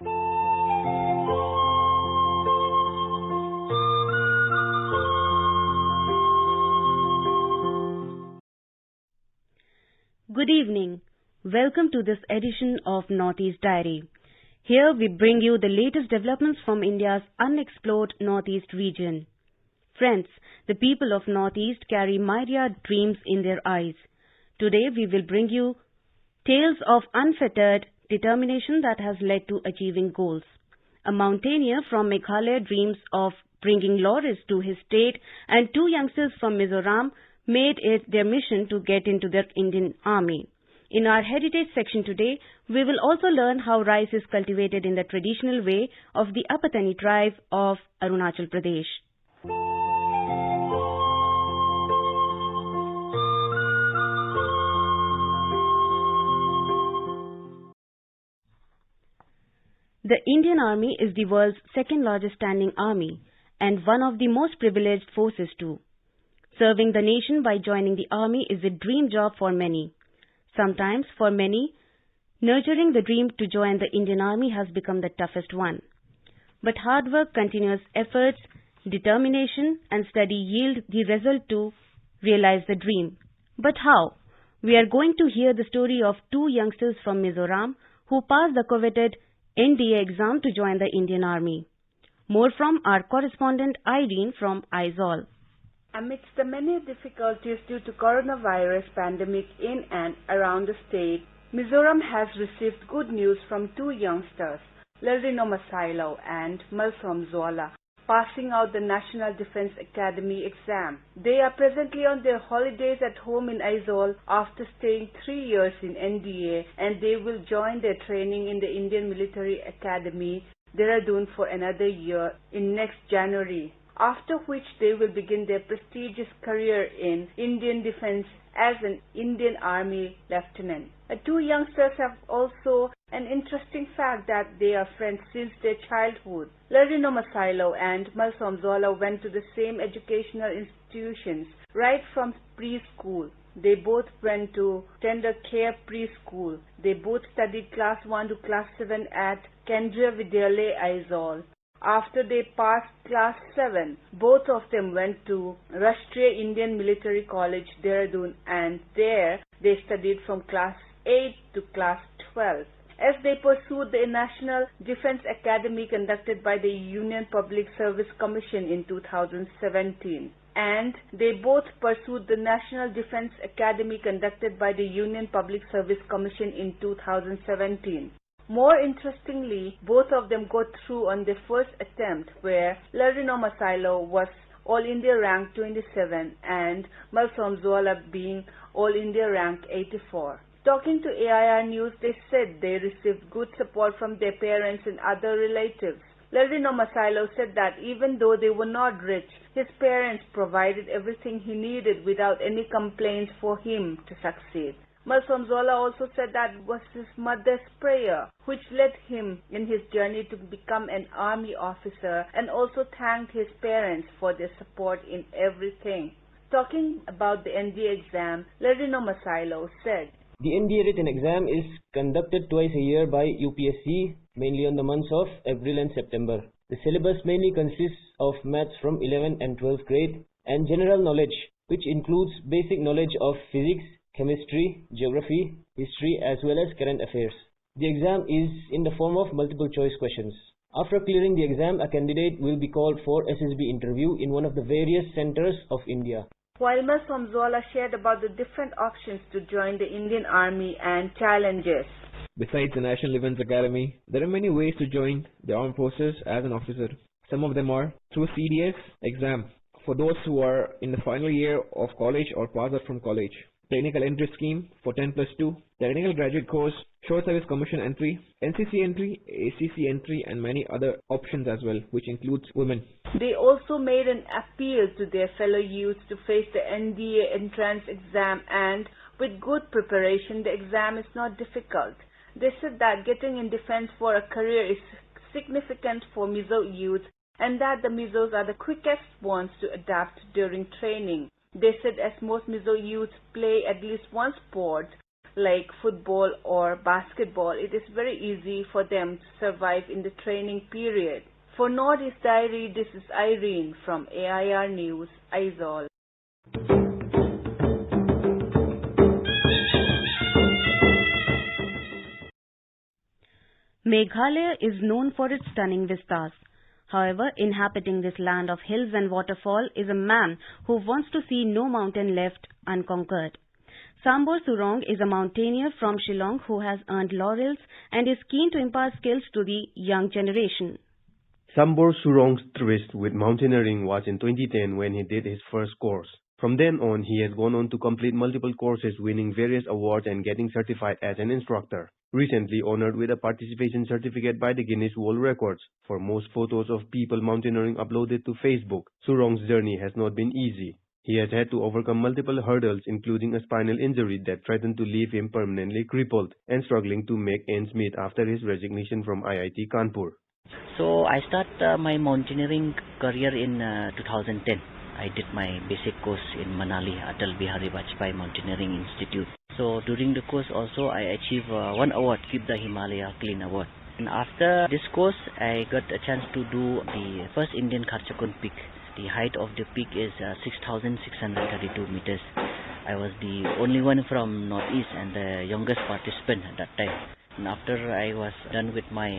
Good evening. Welcome to this edition of Northeast Diary. Here we bring you the latest developments from India's unexplored Northeast region. Friends, the people of Northeast carry myriad dreams in their eyes. Today we will bring you tales of unfettered determination that has led to achieving goals. A mountaineer from Meghalaya dreams of bringing laurels to his state, and two youngsters from Mizoram made it their mission to get into the Indian Army. In our heritage section today, we will also learn how rice is cultivated in the traditional way of the Apatani tribe of Arunachal Pradesh. The Indian Army is the world's second largest standing army and one of the most privileged forces too. Serving the nation by joining the army is a dream job for many. Sometimes, for many, nurturing the dream to join the Indian Army has become the toughest one. But hard work, continuous efforts, determination and study yield the result to realize the dream. But how? We are going to hear the story of two youngsters from Mizoram who passed the coveted NDA exam to join the Indian Army. More from our correspondent Irene from Aizawl. Amidst the many difficulties due to coronavirus pandemic in and around the state, Mizoram has received good news from two youngsters, Lerino Masailo and Malsom Zola, passing out the National Defence Academy exam. They are presently on their holidays at home in Aizawl after staying 3 years in NDA, and they will join their training in the Indian Military Academy, Dehradun, for another year in next January, after which they will begin their prestigious career in Indian Defence as an Indian Army lieutenant. The two youngsters have also an interesting fact that they are friends since their childhood. Lerino Masailo and Malsom Zola went to the same educational institutions right from preschool. They both went to Tender Care Preschool. They both studied class 1 to class 7 at Kendriya Vidyalaya, Aizawl. After they passed class 7, both of them went to Rashtriya Indian Military College, Dehradun, and there they studied from class 8 to class 12. As they pursued the National Defence Academy conducted by the Union Public Service Commission in 2017. And they both pursued the National Defence Academy conducted by the Union Public Service Commission in 2017. More interestingly, both of them got through on their first attempt, where Lerino Masailo was All India rank 27 and Malsom Zola being All India rank 84. Talking to AIR News, they said they received good support from their parents and other relatives. Lerino Masailo said that even though they were not rich, his parents provided everything he needed without any complaints for him to succeed. Malsom Zola also said that it was his mother's prayer which led him in his journey to become an army officer, and also thanked his parents for their support in everything. Talking about the NDA exam, Lerino Masailo said, The NDA written exam is conducted twice a year by UPSC, mainly on the months of April and September. The syllabus mainly consists of maths from 11th and 12th grade and general knowledge, which includes basic knowledge of physics, chemistry, geography, history as well as current affairs. The exam is in the form of multiple choice questions. After clearing the exam, a candidate will be called for SSB interview in one of the various centers of India. While Malsom Zola shared about the different options to join the Indian Army and challenges. Besides the National Defence Academy, there are many ways to join the armed forces as an officer. Some of them are through CDS exam for those who are in the final year of college or pass out from college. Technical entry scheme for 10+2, technical graduate course, short service commission entry, NCC entry, ACC entry and many other options as well, which includes women. They also made an appeal to their fellow youths to face the NDA entrance exam, and with good preparation the exam is not difficult. They said that getting in defense for a career is significant for Mizo youth and that the Mizos are the quickest ones to adapt during training. They said as most Mizo youth play at least one sport, like football or basketball, it is very easy for them to survive in the training period. For Northeast Diary, this is Irene from AIR News, Aizawl. Meghalaya is known for its stunning vistas. However, inhabiting this land of hills and waterfall is a man who wants to see no mountain left unconquered. Sambor Surong is a mountaineer from Shillong who has earned laurels and is keen to impart skills to the young generation. Sambor Surong's tryst with mountaineering was in 2010 when he did his first course. From then on, he has gone on to complete multiple courses, winning various awards and getting certified as an instructor. Recently honored with a participation certificate by the Guinness World Records for most photos of people mountaineering uploaded to Facebook, Surong's journey has not been easy. He has had to overcome multiple hurdles, including a spinal injury that threatened to leave him permanently crippled and struggling to make ends meet after his resignation from IIT Kanpur. So I started my mountaineering career in 2010. I did my basic course in Manali, Atal Bihari Vajpayee Mountaineering Institute. So during the course also I achieved one award, Keep the Himalaya Clean Award. And after this course I got a chance to do the first Indian Kharchakun peak. The height of the peak is 6,632 meters. I was the only one from Northeast and the youngest participant at that time. And after I was done with my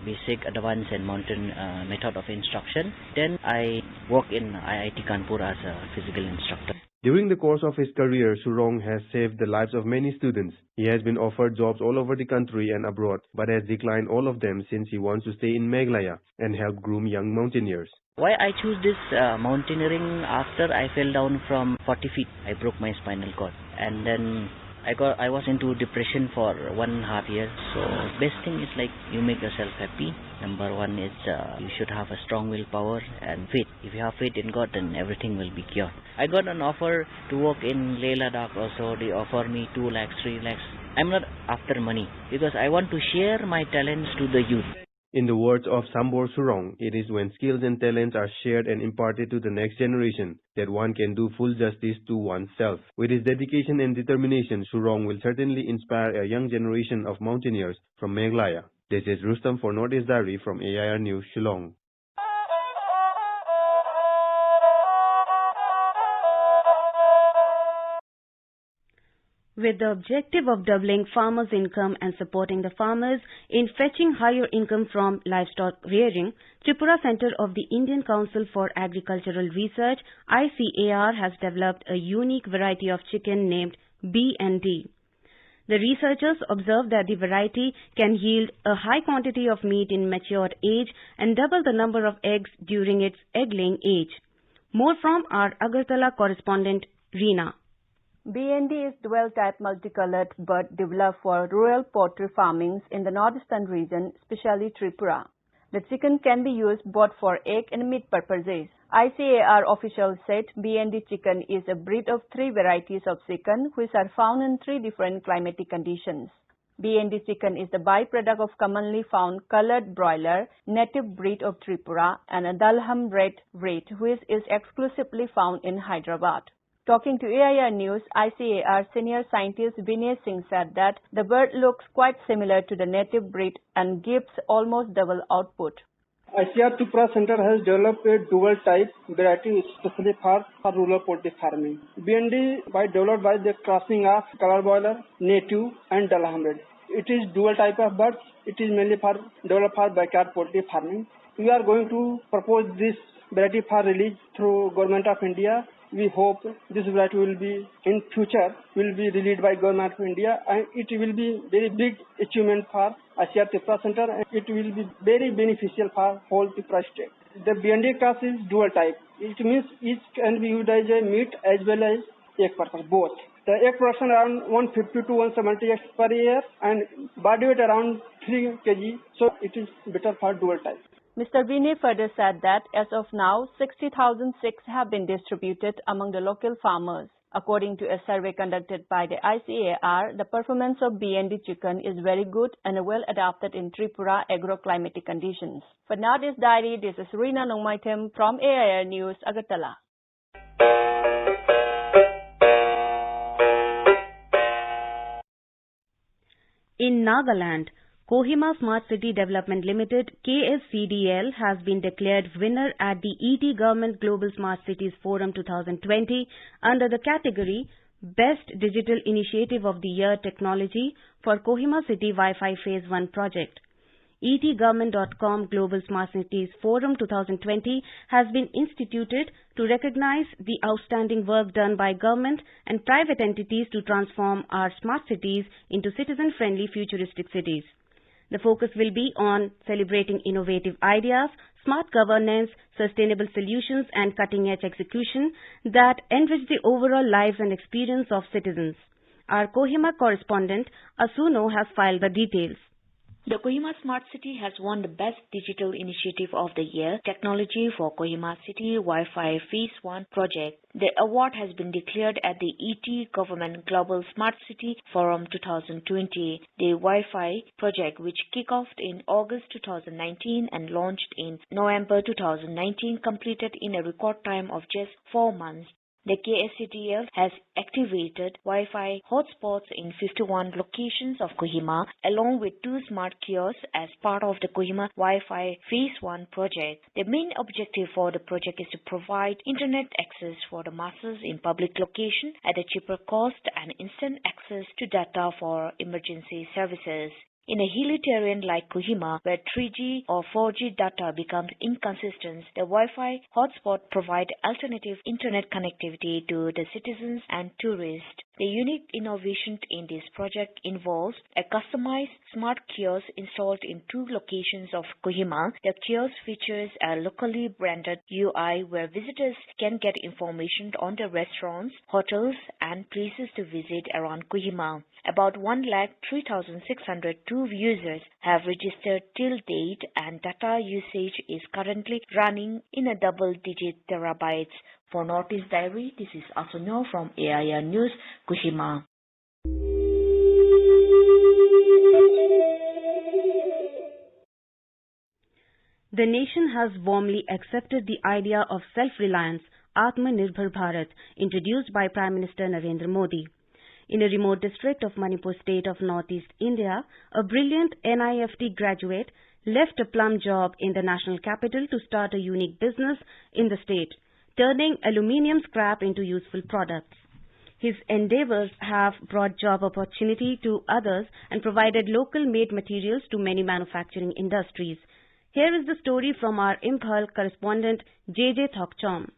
basic, advanced and mountain method of instruction, then I worked in IIT Kanpur as a physical instructor. During the course of his career, Surong has saved the lives of many students. He has been offered jobs all over the country and abroad, but has declined all of them since he wants to stay in Meghalaya and help groom young mountaineers. Why I choose this mountaineering? After I fell down from 40 feet, I broke my spinal cord, and then I was into depression for 1.5 years. So best thing is like you make yourself happy. Number one is you should have a strong willpower and faith. If you have faith in God, then everything will be cured. I got an offer to work in Leh Ladakh also. They offer me 2 lakhs, 3 lakhs. I'm not after money because I want to share my talents to the youth. In the words of Sambor Surong, it is when skills and talents are shared and imparted to the next generation that one can do full justice to oneself. With his dedication and determination, Surong will certainly inspire a young generation of mountaineers from Meghalaya. This is Rustam for Northeast Diary from AIR News, Shillong. With the objective of doubling farmers' income and supporting the farmers in fetching higher income from livestock rearing, Tripura Center of the Indian Council for Agricultural Research (ICAR) has developed a unique variety of chicken named BND. The researchers observed that the variety can yield a high quantity of meat in mature age and double the number of eggs during its egg-laying age. More from our Agartala correspondent, Reena. BND is dual-type multicolored bird developed for rural poultry farmings in the northeastern region, especially Tripura. The chicken can be used both for egg and meat purposes. ICAR officials said BND chicken is a breed of 3 varieties of chicken which are found in 3 different climatic conditions. BND chicken is the byproduct of commonly found colored broiler, native breed of Tripura, and a Dalham red breed which is exclusively found in Hyderabad. Talking to AIR News, ICAR senior scientist Vinay Singh said that the bird looks quite similar to the native breed and gives almost double output. ICAR Tripura Center has developed a dual-type variety especially for rural poultry farming. BND developed by the crossing of color broiler, native and Dalham red. It is dual type of birds. It is mainly developed for backyard poultry farming. We are going to propose this variety for release through Government of India. We hope this variety will be in future will be released by Government of India, and it will be very big achievement for ICAR Tripura Center, and it will be very beneficial for whole Tripura state. The BND class is dual type. It means it can be used as a meat as well as egg purpose, both. The egg production around 150 to 170 eggs per year and body weight around 3 kg, so it is better for dual type. Mr. Vinay further said that as of now, 60,000 chicks have been distributed among the local farmers. According to a survey conducted by the ICAR, the performance of BND chicken is very good and well adapted in Tripura agroclimatic conditions. For Northeast Diary, this is Reena Nongmaitem from AIR News, Agartala. In Nagaland, Kohima Smart City Development Limited KSCDL has been declared winner at the ET Government Global Smart Cities Forum 2020 under the category Best Digital Initiative of the Year Technology for Kohima City Wi-Fi Phase 1 project. etgovernment.com Global Smart Cities Forum 2020 has been instituted to recognize the outstanding work done by government and private entities to transform our smart cities into citizen-friendly futuristic cities. The focus will be on celebrating innovative ideas, smart governance, sustainable solutions and cutting-edge execution that enrich the overall lives and experience of citizens. Our Kohima correspondent Asuno has filed the details. The Kohima Smart City has won the Best Digital Initiative of the Year Technology for Kohima City Wi-Fi Phase 1 project. The award has been declared at the ET Government Global Smart City Forum 2020. The Wi-Fi project, which kick-offed in August 2019 and launched in November 2019, completed in a record time of just 4 months. The KSCDL has activated Wi-Fi hotspots in 51 locations of Kohima, along with 2 smart kiosks as part of the Kohima Wi-Fi Phase 1 project. The main objective for the project is to provide internet access for the masses in public locations at a cheaper cost and instant access to data for emergency services. In a hilly terrain like Kohima, where 3G or 4G data becomes inconsistent, the Wi-Fi hotspot provides alternative internet connectivity to the citizens and tourists. The unique innovation in this project involves a customized smart kiosk installed in 2 locations of Kohima. The kiosk features a locally branded UI where visitors can get information on the restaurants, hotels, and places to visit around Kohima. About 1,03,602 users have registered till date, and data usage is currently running in a double-digit terabytes. For Northeast Diary, this is Asuno from AIR News, Kohima. The nation has warmly accepted the idea of self-reliance, Atmanirbhar Bharat, introduced by Prime Minister Narendra Modi. In a remote district of Manipur state of northeast India, a brilliant NIFT graduate left a plum job in the national capital to start a unique business in the state, turning aluminium scrap into useful products. His endeavors have brought job opportunity to others and provided local-made materials to many manufacturing industries. Here is the story from our Imphal correspondent J.J. Thokchom.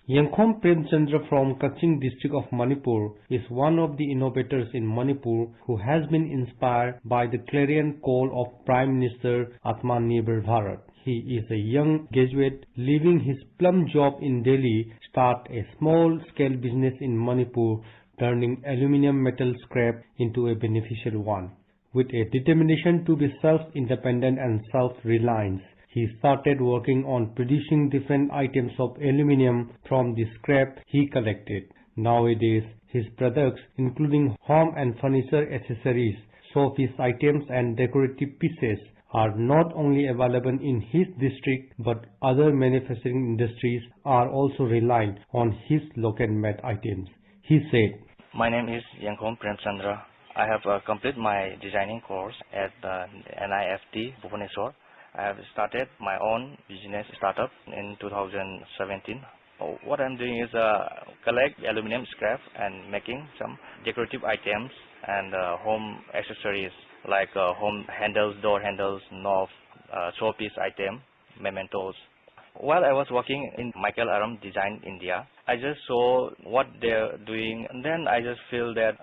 Yangkhom Premchandra from Kaching district of Manipur is one of the innovators in Manipur who has been inspired by the clarion call of Prime Minister Atmanirbhar Bharat. He is a young graduate leaving his plum job in Delhi, start a small-scale business in Manipur, turning aluminium metal scrap into a beneficial one. With a determination to be self-independent and self-reliant, he started working on producing different items of aluminium from the scrap he collected. Nowadays, his products, including home and furniture accessories, showpiece items and decorative pieces, are not only available in his district, but other manufacturing industries are also reliant on his local-made items. He said, "My name is Yangkhom Premchandra. I have completed my designing course at NIFT Bhubaneswar. I have started my own business startup in 2017. What I'm doing is collect aluminum scrap and making some decorative items and home accessories like home handles, door handles, knobs, showpiece item, mementos. While I was working in Michael Aram Design India, I just saw what they're doing, and then I just feel that,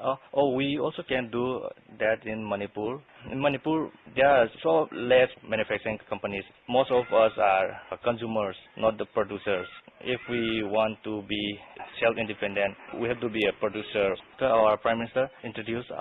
we also can do that in Manipur. In Manipur, there are so less manufacturing companies. Most of us are consumers, not the producers. If we want to be self-independent, we have to be a producer. So our Prime Minister introduced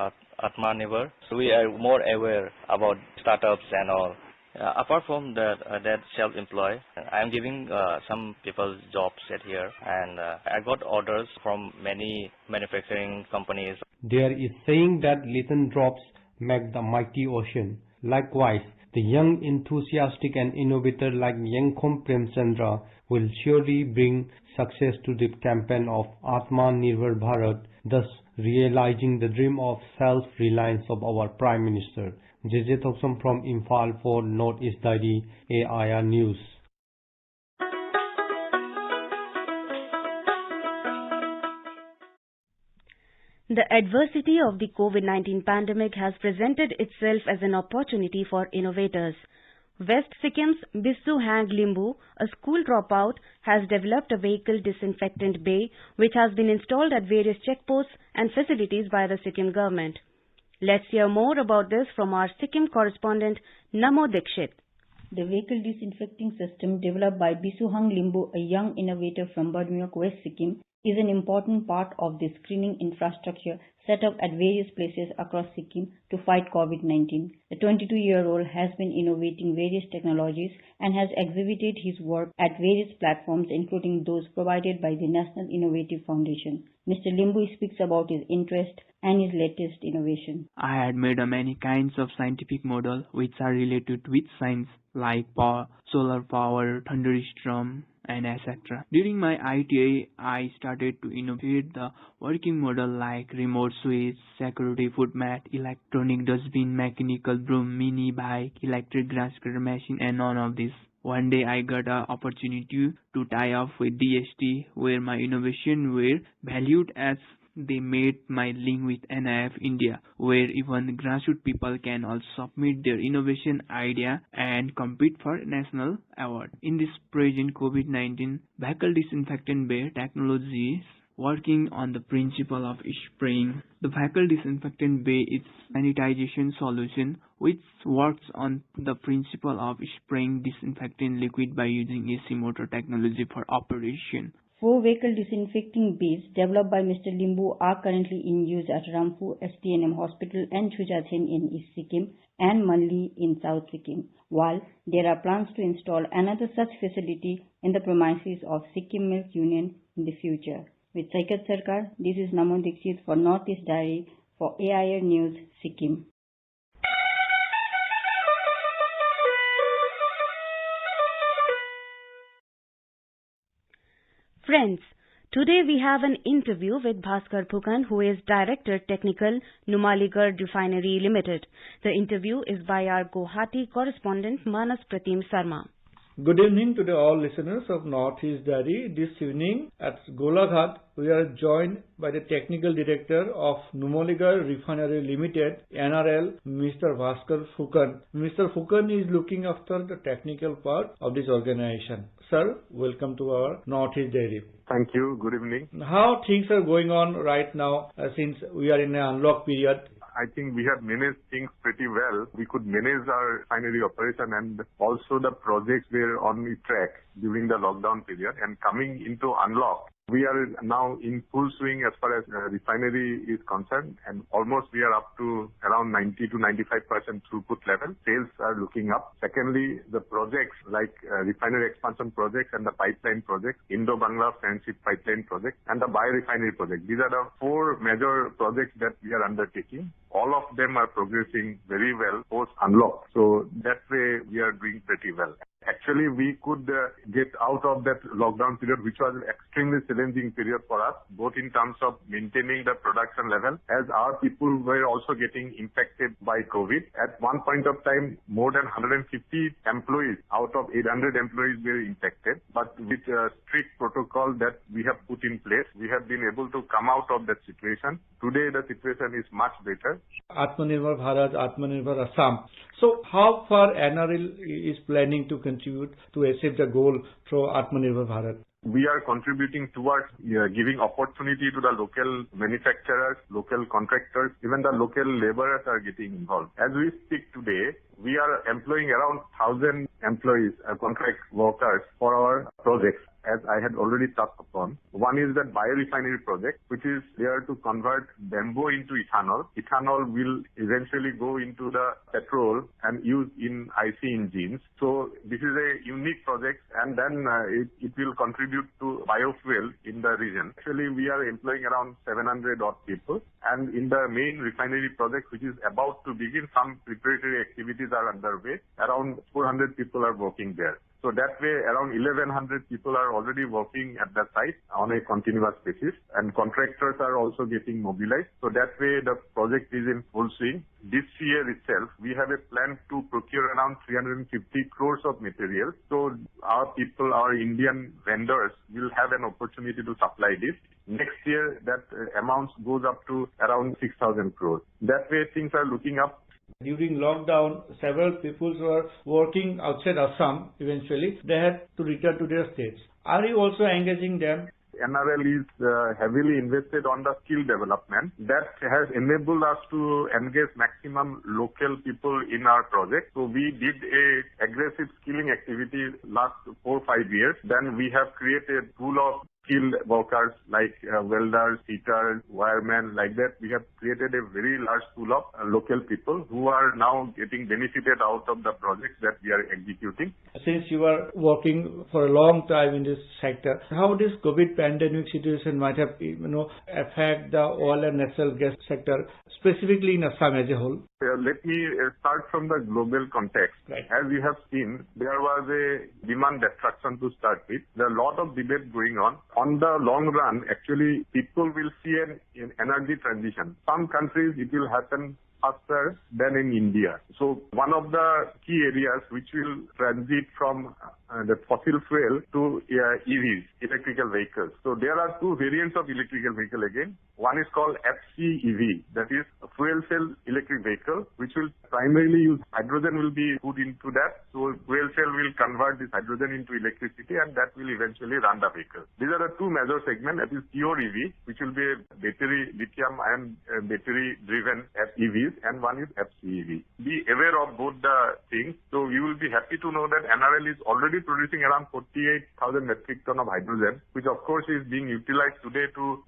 Atmanirbhar, so we are more aware about startups and all. Apart from that self-employed, I am giving some people jobs at here, and I got orders from many manufacturing companies. There is saying that little drops make the mighty ocean. Likewise, the young, enthusiastic and innovator like Yangkhom Premchandra will surely bring success to the campaign of Atmanirbhar Bharat, thus realizing the dream of self-reliance of our Prime Minister. JJ Thoksam from Imphal for Northeast Diary, AIR News. The adversity of the COVID-19 pandemic has presented itself as an opportunity for innovators. West Sikkim's Bisu Hang Limbu, a school dropout, has developed a vehicle disinfectant bay which has been installed at various checkposts and facilities by the Sikkim government. Let's hear more about this from our Sikkim correspondent Namo Dikshit. The vehicle disinfecting system developed by Bisu Hang Limbu, a young innovator from Badmyok, West Sikkim, is an important part of the screening infrastructure set up at various places across Sikkim to fight COVID-19. The 22-year-old has been innovating various technologies and has exhibited his work at various platforms, including those provided by the National Innovative Foundation. Mr. Limbu speaks about his interest and his latest innovation. I had made many kinds of scientific models which are related with science like power, solar power, thunderstorm, and etc. During my ITI, I started to innovate the working model like remote switch, security foot mat, electronic dustbin, mechanical broom, mini bike, electric grass cutter machine, and none of this. One day I got an opportunity to tie up with DST where my innovation were valued as they made my link with NIF India, where even grassroots people can also submit their innovation idea and compete for national award. In this present COVID-19 vehicle disinfectant bay technology is working on the principle of spraying. The vehicle disinfectant bay is sanitization solution which works on the principle of spraying disinfectant liquid by using AC motor technology for operation. 4 vehicle disinfecting bays developed by Mr. Limbu are currently in use at Rampur STNM Hospital and Chujathen in East Sikkim and Manli in South Sikkim, while there are plans to install another such facility in the premises of Sikkim Milk Union in the future. With Saikat Sarkar, this is Namo Dikshit for Northeast Diary for AIR News, Sikkim. Friends, today we have an interview with Bhaskar Phukan, who is Director Technical, Numaligarh Refinery Limited. The interview is by our Guwahati correspondent Manas Pratim Sarma. Good evening to all listeners of Northeast Diary. This evening at Golaghat, we are joined by the Technical Director of Numaligarh Refinery Limited, NRL, Mr. Bhaskar Phukan. Mr. Phukan is looking after the technical part of this organization. Sir, welcome to our Northeast Diary. Thank you. Good evening. How things are going on right now since we are in an unlock period? I think we have managed things pretty well. We could manage our refinery operation and also the projects were on the track during the lockdown period, and coming into unlock. We are now in full swing as far as refinery is concerned, and almost we are up to around 90 to 95% throughput level. Sales are looking up. Secondly, the projects like refinery expansion projects and the pipeline projects, Indo-Bangla Friendship Pipeline project and the biorefinery project. These are the 4 major projects that we are undertaking. All of them are progressing very well post unlock. So that way we are doing pretty well. Actually, we could get out of that lockdown period, which was an extremely challenging period for us, both in terms of maintaining the production level, as our people were also getting infected by COVID. At one point of time, more than 150 employees out of 800 employees were infected. But with a strict protocol that we have put in place, we have been able to come out of that situation. Today, the situation is much better. Atmanirbhar Bharat, Atmanirbhar Assam. So how far NRL is planning to contribute to achieve the goal through Atmanirbhar Bharat? We are contributing towards giving opportunity to the local manufacturers, local contractors, even the local laborers are getting involved. As we speak today, we are employing around 1,000 employees, contract workers for our projects. As I had already touched upon. One is the biorefinery project, which is there to convert bamboo into ethanol. Ethanol will eventually go into the petrol and used in IC engines. So this is a unique project, and then it will contribute to biofuel in the region. Actually, we are employing around 700 odd people. And in the main refinery project, which is about to begin, some preparatory activities are underway. Around 400 people are working there. So that way around 1100 people are already working at the site on a continuous basis, and contractors are also getting mobilized. So that way the project is in full swing. This year itself, we have a plan to procure around 350 crores of material. So our people, our Indian vendors will have an opportunity to supply this. Next year, that amount goes up to around 6,000 crores. That way things are looking up. During lockdown, several people who were working outside Assam, eventually, they had to return to their states. Are you also engaging them? NRL is heavily invested on the skill development. That has enabled us to engage maximum local people in our project. So we did a aggressive skilling activity last 4-5 years. Then we have created pool of skilled workers like welders, fitters, wiremen, like that. We have created a very large pool of local people who are now getting benefited out of the projects that we are executing. Since you are working for a long time in this sector, how this COVID pandemic situation might have, affect the oil and natural gas sector, specifically in Assam as a whole? Let me start from the global context. Right. As you have seen, there was a demand destruction to start with. There are a lot of debate going on. On the long run, actually, people will see an energy transition. Some countries, it will happen faster than in India. So one of the key areas which will transit from the fossil fuel to EVs, electrical vehicles. So there are two variants of electrical vehicle again. One is called FCEV, that is a fuel cell electric vehicle, which will primarily use hydrogen will be put into that. So fuel cell will convert this hydrogen into electricity, and that will eventually run the vehicle. These are the two major segments. That is pure EV, which will be a battery, lithium-ion battery driven EVs, and one is FCEV. Be aware of both the things. So you will be happy to know that NRL is already producing around 48,000 metric ton of hydrogen, which of course is being utilized today to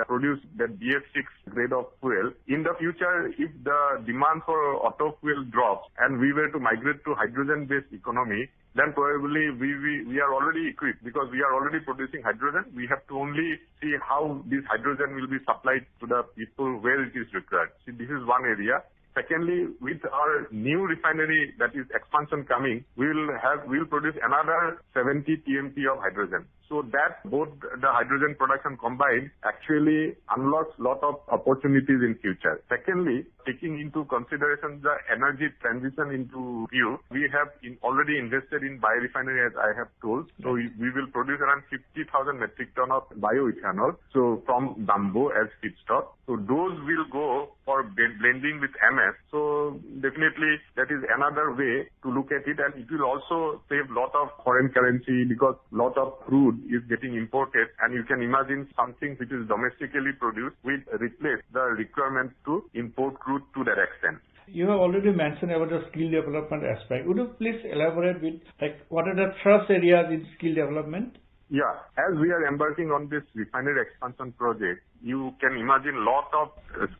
produce that BS6 grade of fuel. In the future, if the demand for auto fuel drops and we were to migrate to hydrogen-based economy, then probably we are already equipped because we are already producing hydrogen. We have to only see how this hydrogen will be supplied to the people where it is required. See, this is one area. Secondly, with our new refinery that is expansion coming, we'll produce another 70 TMT of hydrogen. So that both the hydrogen production combined actually unlocks a lot of opportunities in future. Secondly, taking into consideration the energy transition into view, we have already invested in biorefinery, as I have told. So we will produce around 50,000 metric ton of bioethanol. So from bamboo as feedstock. So those will go for blending with MS. So definitely that is another way to look at it, and it will also save lot of foreign currency because lot of crude is getting imported, and you can imagine something which is domestically produced will replace the requirement to import crude to that extent. You have already mentioned about the skill development aspect. Would you please elaborate with what are the thrust areas in skill development? Yeah, as we are embarking on this refinery expansion project, you can imagine lot of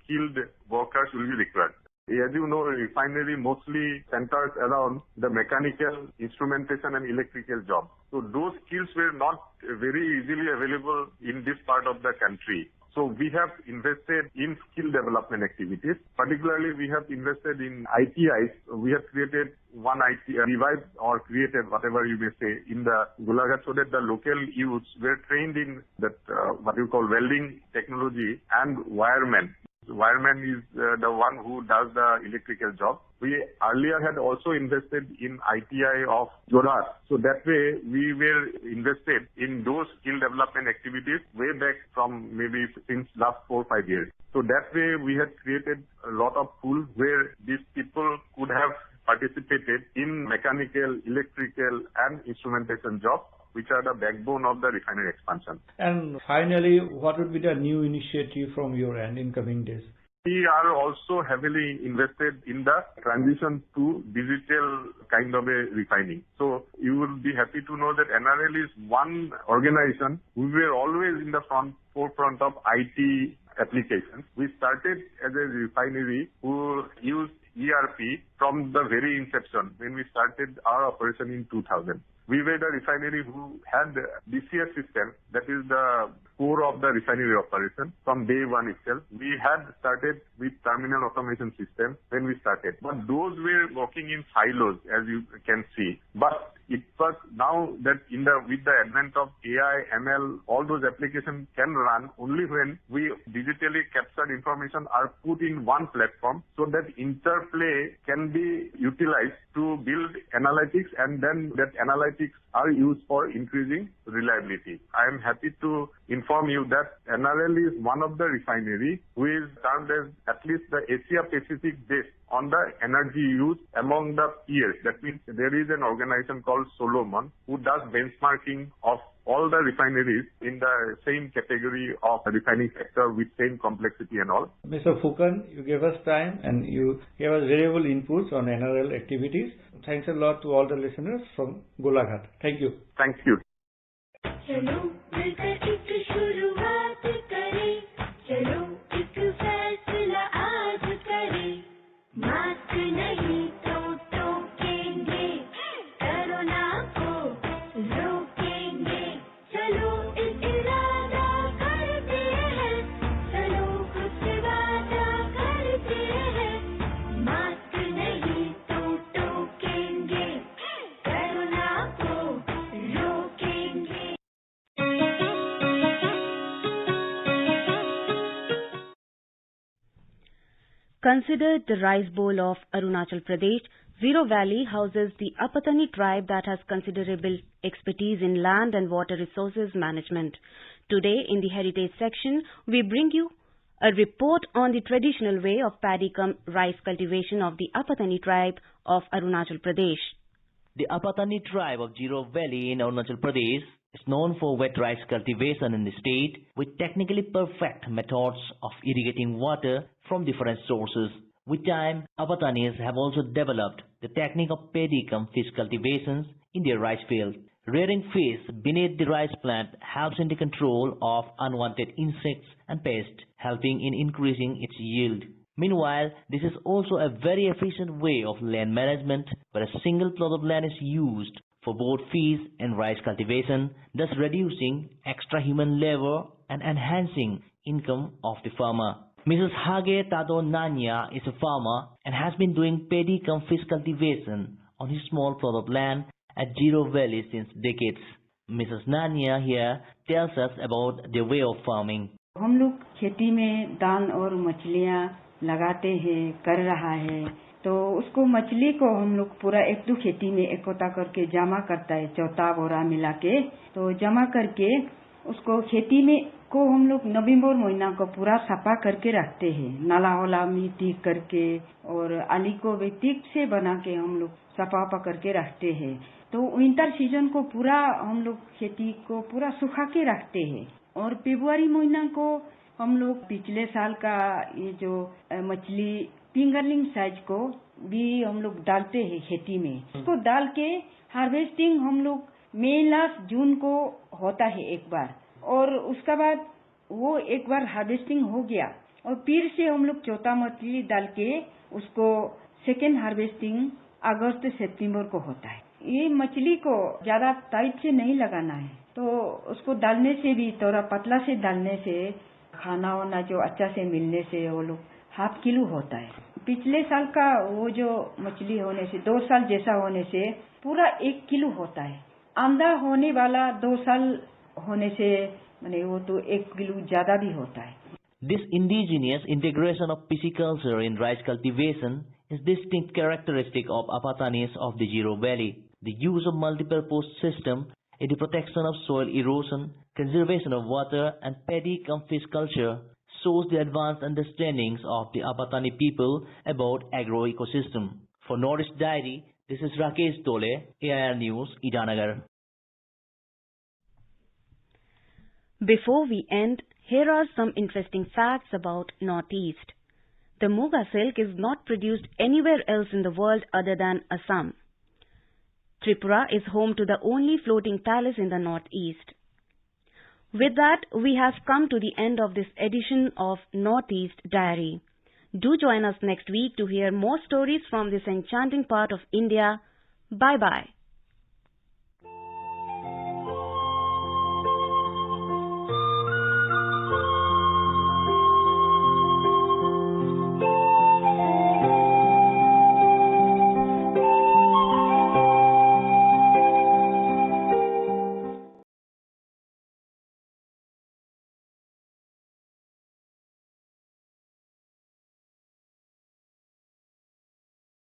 skilled workers will be required. As you know, refinery mostly centers around the mechanical, instrumentation and electrical jobs. So those skills were not very easily available in this part of the country. So we have invested in skill development activities. Particularly, we have invested in ITIs. We have created one ITI, revived or created, whatever you may say, in the Golaghat, so that the local youths were trained in that what you call welding technology and wiremen. Wireman is the one who does the electrical job. We earlier had also invested in ITI of Jorhat. So that way we were invested in those skill development activities way back from maybe since last 4-5 years. So that way we had created a lot of pools where these people could have participated in mechanical, electrical and instrumentation jobs, which are the backbone of the refinery expansion. And finally, what would be the new initiative from your end in coming days? We are also heavily invested in the transition to digital kind of a refining. So you will be happy to know that NRL is one organization. We were always in the forefront of IT applications. We started as a refinery who used ERP from the very inception when we started our operation in 2000. We were the refinery who had the DCS system, that is the core of the refinery operation from day one itself. We had started with terminal automation system when we started. But those were working in silos, as you can see. But it was now that with the advent of AI, ML, all those applications can run only when we digitally captured information are put in one platform, so that interplay can be utilized to build analytics, and then that analytics are used for increasing reliability. I am happy to inform you that NRL is one of the refinery who is termed as at least the Asia Pacific best on the energy use among the peers. That means there is an organization called Solomon who does benchmarking of all the refineries in the same category of refining sector with same complexity and all. Mr. Phukan, you gave us time and you gave us valuable inputs on NRL activities. Thanks a lot to all the listeners from Golaghat. Thank you. Thank you. चलो मिलकर एक शुरुआत करें, चलो एक फैसला आज करें, मास्क नहीं तो टोकेंगे, कोरोना को रोकेंगे, चलो एक इरादा करते हैं, चलो कुछ वादा करते हैं, मास्क नहीं तो टोकेंगे, कोरोना को रोकेंगे। Considered the rice bowl of Arunachal Pradesh, Zero Valley houses the Apatani tribe that has considerable expertise in land and water resources management. Today, in the heritage section, we bring you a report on the traditional way of paddy cum rice cultivation of the Apatani tribe of Arunachal Pradesh. The Apatani tribe of Zero Valley in Arunachal Pradesh is known for wet rice cultivation in the state with technically perfect methods of irrigating water from different sources. With time, Apatanis have also developed the technique of paddy cum fish cultivations in their rice field. Rearing fish beneath the rice plant helps in the control of unwanted insects and pests, helping in increasing its yield. Meanwhile, this is also a very efficient way of land management where a single plot of land is used for both fish and rice cultivation, thus reducing extra human labor and enhancing income of the farmer. Mrs. Hage Tado Nanya is a farmer and has been doing paddy cum fish cultivation on his small plot of land at Zero Valley since decades. Mrs. Nanya here tells us about their way of farming. हम लोग खेती में दान और मछलियाँ लगाते हैं, कर रहा है, तो उसको मछली को हम लोग पूरा एक दो खेती में इकट्ठा करके जमा करता है, चौथा बोरा मिला के, तो जमा करके उसको खेती में को हम लोग नवंबर महीना को पूरा सफा करके रखते हैं, नाला वाला मिट्टी करके और आली को भी ठीक से बना के हम लोग सफा करके रखते हैं। तो विंटर सीजन को पूरा हम लोग खेती को पूरा सुखा के रखते हैं और फरवरी महीना को हम लोग पिछले साल का ये जो मछली फिंगरलिंग साइज को भी हम लोग डालते हैं खेती में। उसको डाल के हार्वेस्टिंग हम लोग मई लास्ट जून को होता है एक बार, और उसके बाद वो एक बार हार्वेस्टिंग हो गया और फिर से हम लोग चौथा मछली डाल के उसको सेकेंड हार्वेस्टिंग अगस्त सितंबर को होता है। ये मछली को ज्यादा टाइट से नहीं लगाना है, तो उसको डालने से भी थोड़ा पतला से डालने से खाना वाना जो अच्छा से मिलने से वो लोग ½ किलो होता है। पिछले साल का वो जो मछली होने से 2 साल जैसा होने से पूरा 1 किलो होता है। आंधा होने वाला 2 साल होने से माने वो तो 1 किलो ज्यादा भी होता है। This indigenous integration of pisciculture in rice cultivation is distinct characteristic of Apatanis of the Zero Valley. The use of multi-purpose system in the protection of soil erosion, conservation of water and paddy cum fish culture shows the advanced understandings of the Apatani people about agro-ecosystem. For Northeast Diary, this is Rakesh Dole, AIR News, Itanagar. Before we end, here are some interesting facts about Northeast. The Muga silk is not produced anywhere else in the world other than Assam. Tripura is home to the only floating palace in the Northeast. With that, we have come to the end of this edition of Northeast Diary. Do join us next week to hear more stories from this enchanting part of India. Bye-bye.